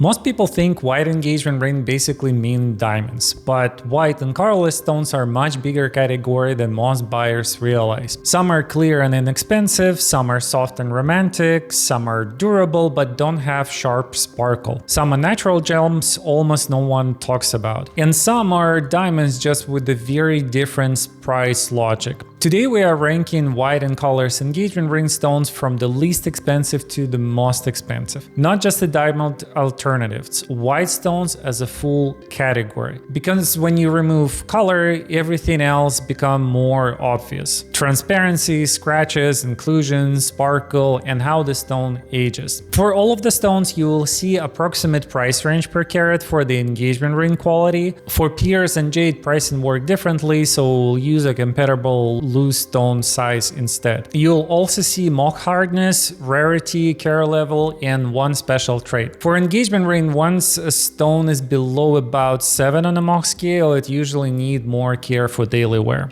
Most people think white engagement ring basically mean diamonds, but white and colorless stones are a much bigger category than most buyers realize. Some are clear and inexpensive, some are soft and romantic, some are durable but don't have sharp sparkle. Some are natural gems almost no one talks about. And some are diamonds just with a very different price logic. Today we are ranking white and colorless engagement ring stones from the least expensive to the most expensive. Not just the diamond alternatives, white stones as a full category. Because when you remove color, everything else becomes more obvious. Transparency, scratches, inclusion, sparkle, and how the stone ages. For all of the stones, you will see approximate price range per carat for the engagement ring quality. For pears and jade, pricing work differently, so we'll use a comparable loose stone size instead. You'll also see mock hardness, rarity, carat level, and one special trait. For engagement ring, once a stone is below about 7 on a mock scale, it usually needs more care for daily wear.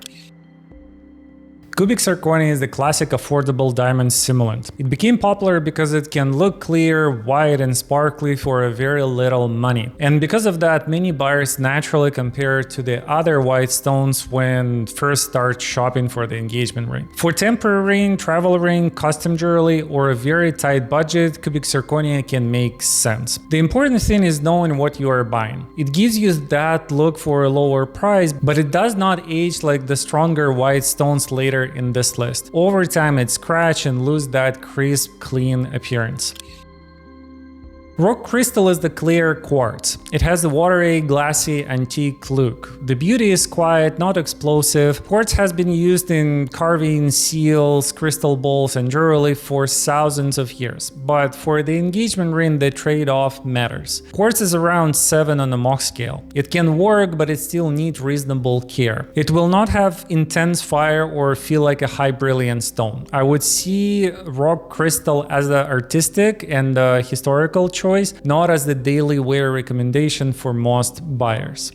Cubic zirconia is the classic affordable diamond simulant. It became popular because it can look clear, white, and sparkly for a very little money. And because of that, many buyers naturally compare it to the other white stones when first start shopping for the engagement ring. For temporary ring, travel ring, custom jewelry, or a very tight budget, cubic zirconia can make sense. The important thing is knowing what you are buying. It gives you that look for a lower price, but it does not age like the stronger white stones later in this list. Over time it scratch and lose that crisp, clean appearance. Rock crystal is the clear quartz. It has a watery, glassy, antique look. The beauty is quiet, not explosive. Quartz has been used in carving, seals, crystal balls, and jewelry for thousands of years. But for the engagement ring, the trade-off matters. Quartz is around 7 on the Mach scale. It can work, but it still needs reasonable care. It will not have intense fire or feel like a high brilliant stone. I would see rock crystal as an artistic and historical choice, not as the daily wear recommendation for most buyers.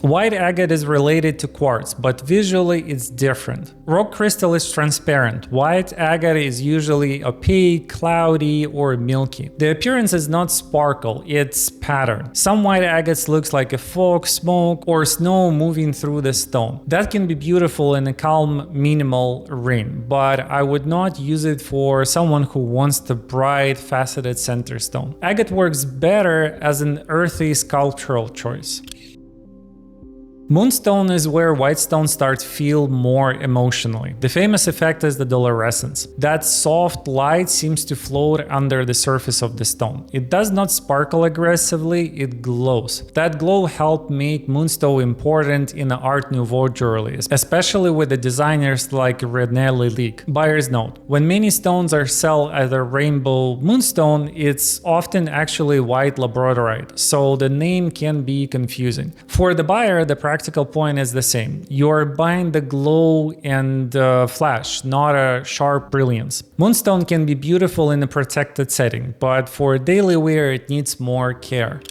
White agate is related to quartz, but visually it's different. Rock crystal is transparent. White agate is usually opaque, cloudy, or milky. The appearance is not sparkle, it's pattern. Some white agates looks like a fog, smoke, or snow moving through the stone. That can be beautiful in a calm, minimal ring, but I would not use it for someone who wants the bright, faceted center stone. Agate works better as an earthy sculptural choice. Moonstone is where white stones start to feel more emotionally. The famous effect is the dolorescence. That soft light seems to float under the surface of the stone. It does not sparkle aggressively, it glows. That glow helped make Moonstone important in the Art Nouveau jewelry, especially with the designers like René Lalique. Buyer's note: when many stones are sold as a rainbow moonstone, it's often actually white labradorite, so the name can be confusing. For the buyer, the practical point is the same. You're buying the glow and flash, not a sharp brilliance. Moonstone can be beautiful in a protected setting, but for daily wear it needs more care.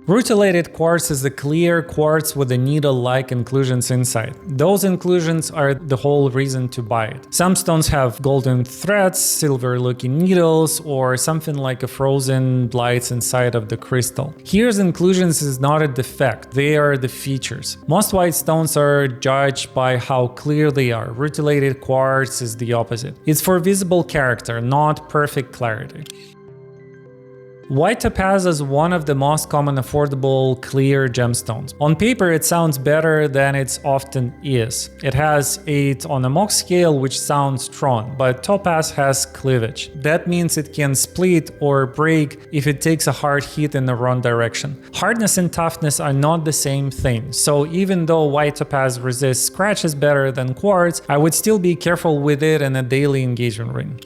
Rutilated quartz is the clear quartz with the needle-like inclusions inside. Those inclusions are the whole reason to buy it. Some stones have golden threads, silver-looking needles, or something like a frozen lights inside of the crystal. Here's inclusions is not a defect, they are the features. Most white stones are judged by how clear they are. Rutilated quartz is the opposite. It's for visible character, not perfect clarity. White Topaz is one of the most common affordable clear gemstones. On paper it sounds better than it often is. It has 8 on a Mach scale, which sounds strong, but Topaz has cleavage. That means it can split or break if it takes a hard hit in the wrong direction. Hardness and toughness are not the same thing, so even though White Topaz resists scratches better than quartz, I would still be careful with it in a daily engagement ring.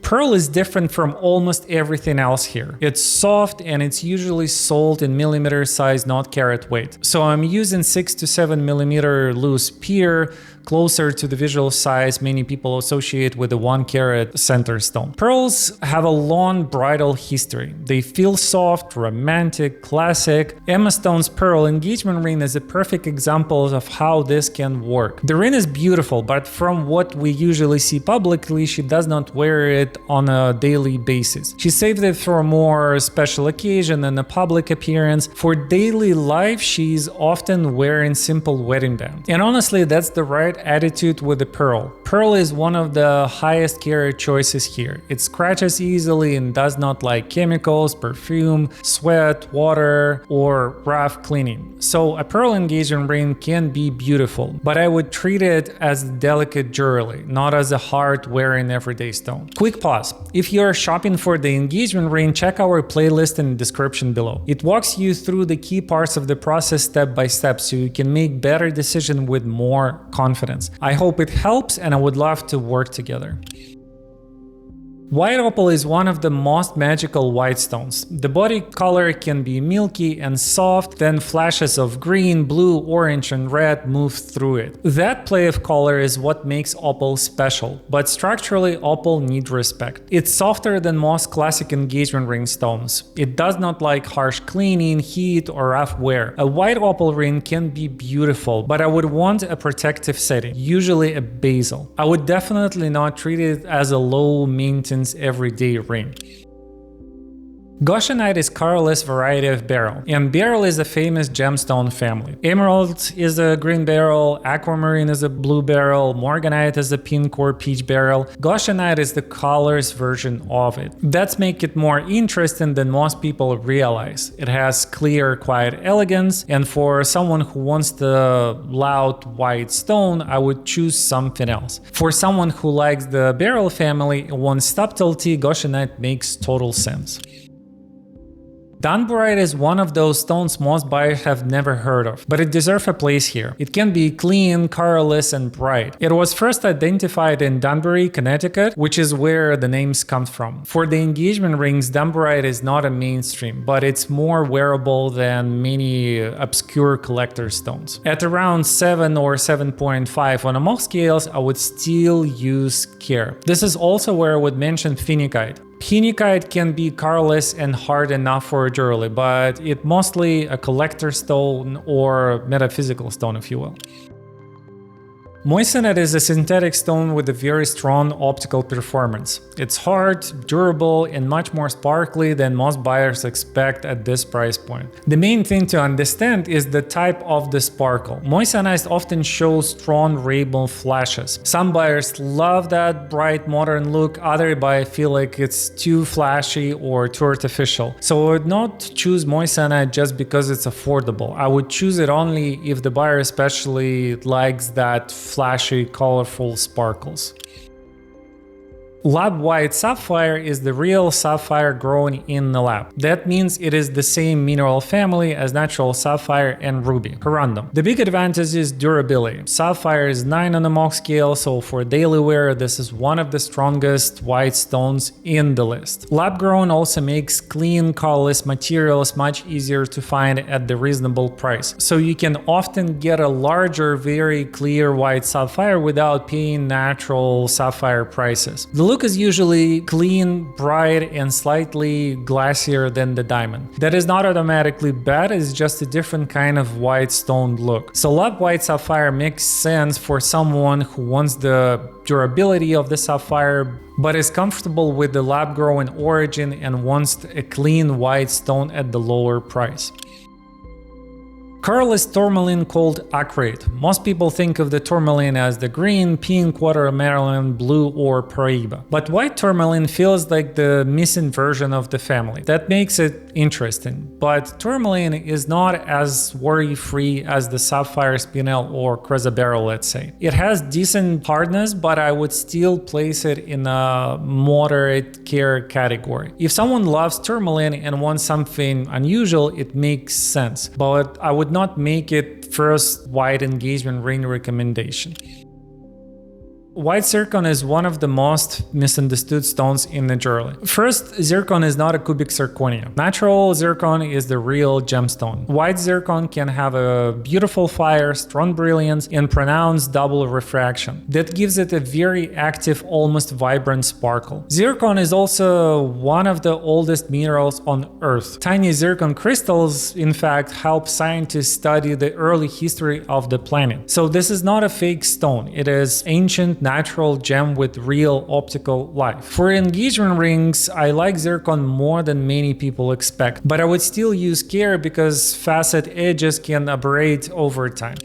Pearl is different from almost everything else here. It's soft and it's usually sold in millimeter size, not carat weight. So I'm using 6 to 7 millimeter loose pear, closer to the visual size many people associate with the 1 carat center stone. Pearls have a long bridal history. They feel soft, romantic, classic. Emma Stone's pearl engagement ring is a perfect example of how this can work. The ring is beautiful, but from what we usually see publicly, she does not wear it on a daily basis. She saved it for a more special occasion and a public appearance. For daily life, she's often wearing simple wedding band. And honestly, that's the right attitude with the pearl. Pearl is one of the highest carat choices here. It scratches easily and does not like chemicals, perfume, sweat, water, or rough cleaning. So a pearl engagement ring can be beautiful, but I would treat it as delicate jewelry, not as a hard wearing everyday stone. Quick pause. If you're shopping for the engagement ring, check our playlist in the description below. It walks you through the key parts of the process step by step so you can make better decisions with more confidence. I hope it helps, and I would love to work together. White opal is one of the most magical white stones. The body color can be milky and soft, then flashes of green, blue, orange, and red move through it. That play of color is what makes opal special, but structurally opal needs respect. It's softer than most classic engagement ring stones. It does not like harsh cleaning, heat, or rough wear. A white opal ring can be beautiful, but I would want a protective setting, usually a bezel. I would definitely not treat it as a low maintenance everyday ring. Goshenite is colorless variety of beryl, and beryl is a famous gemstone family. Emerald is a green beryl, aquamarine is a blue beryl, morganite is a pink or peach beryl. Goshenite is the colorless version of it. That's make it more interesting than most people realize. It has clear, quiet elegance, and for someone who wants the loud white stone, I would choose something else. For someone who likes the beryl family and wants subtlety, Goshenite makes total sense. Danburite is one of those stones most buyers have never heard of, but it deserves a place here. It can be clean, colorless, and bright. It was first identified in Danbury, Connecticut, which is where the names come from. For the engagement rings, Danburite is not a mainstream, but it's more wearable than many obscure collector stones. At around 7 or 7.5 on Mohs scales, I would still use care. This is also where I would mention phenixite. Phenixite can be colorless and hard enough for jewelry, but it's mostly a collector stone or metaphysical stone, if you will. Moissanite is a synthetic stone with a very strong optical performance. It's hard, durable, and much more sparkly than most buyers expect at this price point. The main thing to understand is the type of the sparkle. Moissanite often shows strong rainbow flashes. Some buyers love that bright modern look, other buyers feel like it's too flashy or too artificial. So I would not choose Moissanite just because it's affordable. I would choose it only if the buyer especially likes that flashy, colorful sparkles. Lab White Sapphire is the real sapphire grown in the lab. That means it is the same mineral family as natural sapphire and ruby. Random. The big advantage is durability. Sapphire is 9 on the Mohs scale, so for daily wear, this is one of the strongest white stones in the list. Lab grown also makes clean, colorless materials much easier to find at the reasonable price. So you can often get a larger, very clear white sapphire without paying natural sapphire prices. The look is usually clean, bright, and slightly glassier than the diamond. That is not automatically bad, it's just a different kind of white stone look. So lab white sapphire makes sense for someone who wants the durability of the sapphire, but is comfortable with the lab-grown origin and wants a clean white stone at the lower price. Colorless tourmaline called Achroite. Most people think of the tourmaline as the green, pink, watermelon, blue, or Paraiba. But white tourmaline feels like the missing version of the family. That makes it interesting. But tourmaline is not as worry-free as the sapphire, Spinel, or Chrysoberyl, let's say. It has decent hardness, but I would still place it in a moderate care category. If someone loves tourmaline and wants something unusual, it makes sense. But I would not make it first white engagement ring recommendation. White zircon is one of the most misunderstood stones in the jewelry. First, zircon is not a cubic zirconia. Natural zircon is the real gemstone. White zircon can have a beautiful fire, strong brilliance, and pronounced double refraction. That gives it a very active, almost vibrant sparkle. Zircon is also one of the oldest minerals on Earth. Tiny zircon crystals, in fact, help scientists study the early history of the planet. So this is not a fake stone. It is ancient, natural gem with real optical life. For engagement rings, I like zircon more than many people expect, but I would still use care because facet edges can aberrate over time.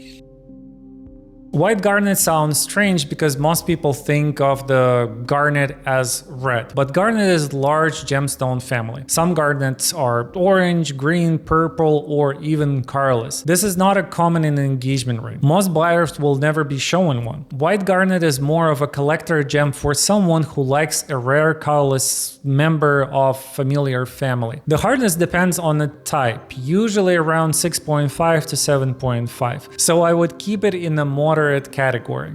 White garnet sounds strange because most people think of the garnet as red, but garnet is large gemstone family. Some garnets are orange, green, purple, or even colorless. This is not a common in an engagement ring. Most buyers will never be shown one. White garnet is more of a collector gem for someone who likes a rare colorless member of familiar family. The hardness depends on the type, usually around 6.5 to 7.5, so I would keep it in a moderate category.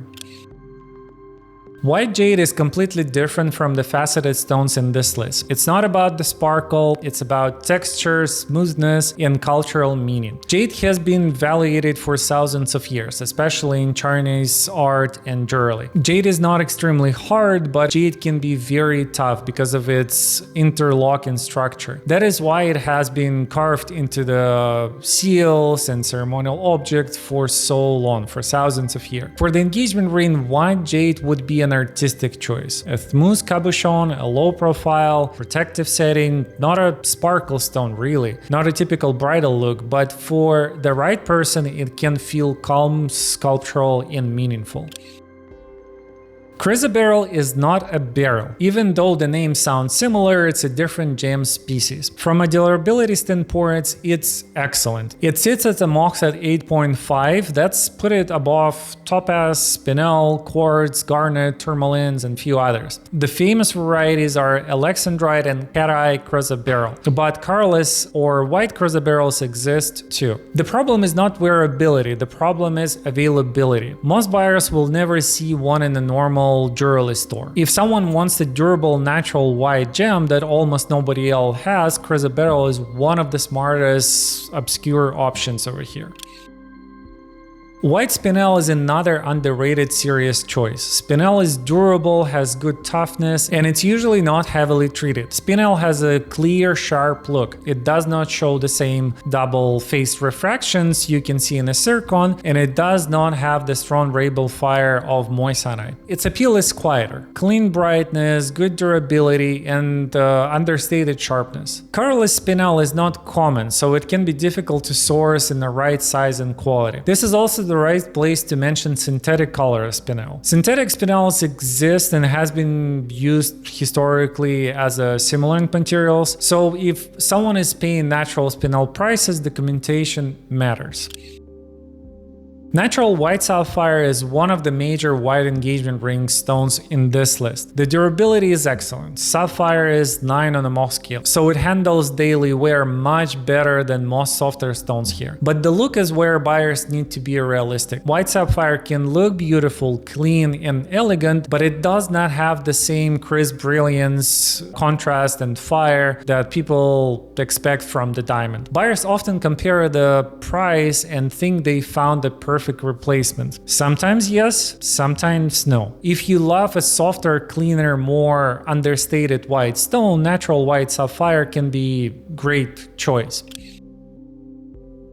White jade is completely different from the faceted stones in this list. It's not about the sparkle, it's about texture, smoothness, and cultural meaning. Jade has been validated for thousands of years, especially in Chinese art and jewelry. Jade is not extremely hard, but jade can be very tough because of its interlocking structure. That is why it has been carved into the seals and ceremonial objects for so long, for thousands of years. For the engagement ring, white jade would be an artistic choice. A smooth cabochon, a low profile, protective setting, not a sparkle stone really, not a typical bridal look, but for the right person it can feel calm, sculptural, and meaningful. Chrysoberyl is not a beryl. Even though the name sounds similar, it's a different gem species. From a durability standpoint, it's excellent. It sits at a MOX at 8.5, that's put it above Topaz, Spinel, Quartz, Garnet, Tourmalines, and few others. The famous varieties are Alexandrite and carat Chrysoberyl, but Colorless or white Chrysoberyls exist too. The problem is not wearability, the problem is availability. Most buyers will never see one in a normal jewelry store. If someone wants a durable natural white gem that almost nobody else has, Chrysoberyl is one of the smartest obscure options over here. White Spinel is another underrated serious choice. Spinel is durable, has good toughness, and it's usually not heavily treated. Spinel has a clear, sharp look. It does not show the same double-faced refractions you can see in a zircon, and it does not have the strong rainbow fire of moissanite. Its appeal is quieter. Clean brightness, good durability, and understated sharpness. Colorless Spinel is not common, so it can be difficult to source in the right size and quality. This is also the right place to mention synthetic colorless spinel. Synthetic spinels exist and has been used historically as a simulant materials, so if someone is paying natural spinel prices, documentation matters. Natural white sapphire is one of the major white engagement ring stones in this list. The durability is excellent. Sapphire is 9 on the MOX scale, so it handles daily wear much better than most softer stones here. But the look is where buyers need to be realistic. White sapphire can look beautiful, clean, and elegant, but it does not have the same crisp brilliance, contrast, and fire that people expect from the diamond. Buyers often compare the price and think they found the perfect replacement. Sometimes yes, sometimes no. If you love a softer, cleaner, more understated white stone, natural white sapphire can be a great choice.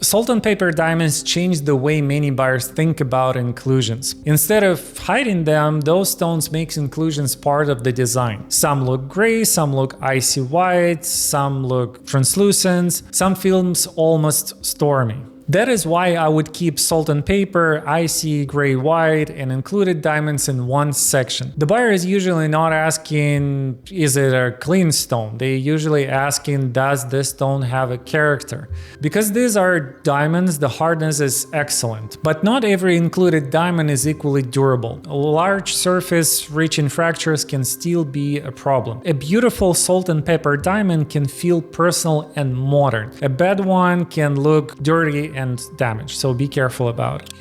Salt and paper diamonds change the way many buyers think about inclusions. Instead of hiding them, those stones make inclusions part of the design. Some look gray, some look icy white, some look translucent, some feels almost stormy. That is why I would keep salt and paper, icy, gray, white, and included diamonds in one section. The buyer is usually not asking, is it a clean stone? They usually asking, does this stone have a character? Because these are diamonds, the hardness is excellent. But not every included diamond is equally durable. A large surface rich in fractures can still be a problem. A beautiful salt and pepper diamond can feel personal and modern. A bad one can look dirty and damaged, so be careful about it.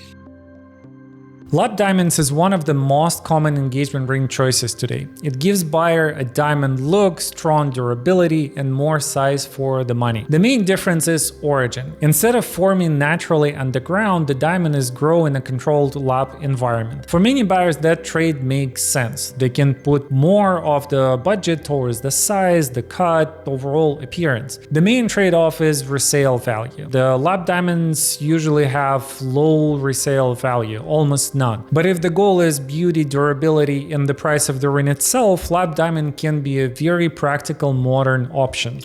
Lab diamonds is one of the most common engagement ring choices today. It gives buyer a diamond look, strong durability, and more size for the money. The main difference is origin. Instead of forming naturally underground, the diamond is grown in a controlled lab environment. For many buyers, that trade makes sense. They can put more of the budget towards the size, the cut, overall appearance. The main trade-off is resale value. The lab diamonds usually have low resale value, almost none. But if the goal is beauty, durability, and the price of the ring itself, lab diamond can be a very practical modern option.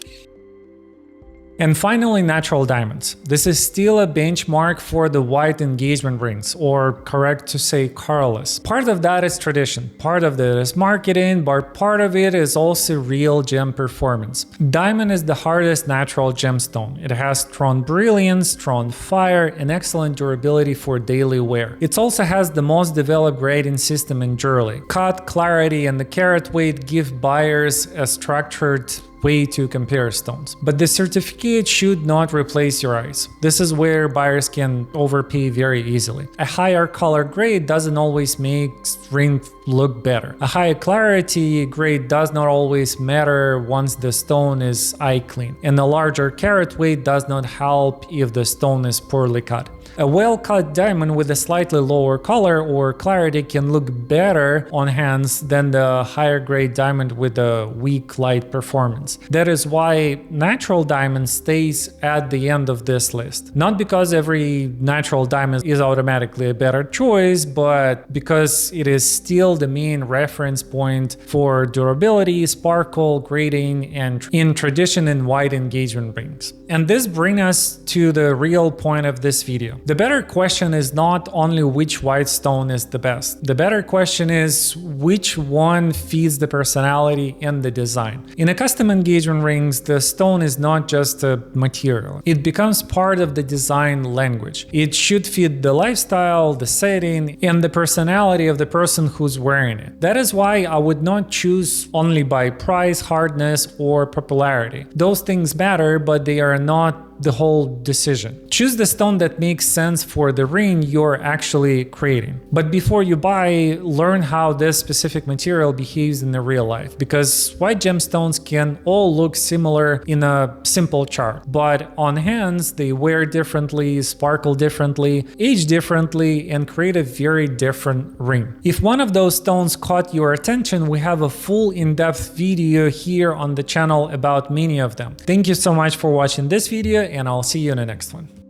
And finally, natural diamonds. This is still a benchmark for the white engagement rings, or correct to say colorless. Part of that is tradition, part of that is marketing, but part of it is also real gem performance. Diamond is the hardest natural gemstone. It has strong brilliance, strong fire, and excellent durability for daily wear. It also has the most developed grading system in jewelry. Cut, clarity, and the carat weight give buyers a structured way to compare stones. But the certificate should not replace your eyes. This is where buyers can overpay very easily. A higher color grade doesn't always make ring look better. A higher clarity grade does not always matter once the stone is eye clean. And a larger carat weight does not help if the stone is poorly cut. A well-cut diamond with a slightly lower color or clarity can look better on hands than the higher grade diamond with a weak light performance. That is why natural diamond stays at the end of this list. Not because every natural diamond is automatically a better choice, but because it is still the main reference point for durability, sparkle, grading, and in tradition in white engagement rings. And this brings us to the real point of this video. The better question is not only which white stone is the best. The better question is which one fits the personality and the design. In a custom engagement rings, the stone is not just a material. It becomes part of the design language. It should fit the lifestyle, the setting, and the personality of the person who's wearing it. That is why I would not choose only by price, hardness, or popularity. Those things matter, but they are not the whole decision. Choose the stone that makes sense for the ring you're actually creating. But before you buy, learn how this specific material behaves in the real life, because white gemstones can all look similar in a simple chart, but on hands they wear differently, sparkle differently, age differently, and create a very different ring. If one of those stones caught your attention, we have a full in-depth video here on the channel about many of them. Thank you so much for watching this video, and I'll see you in the next one.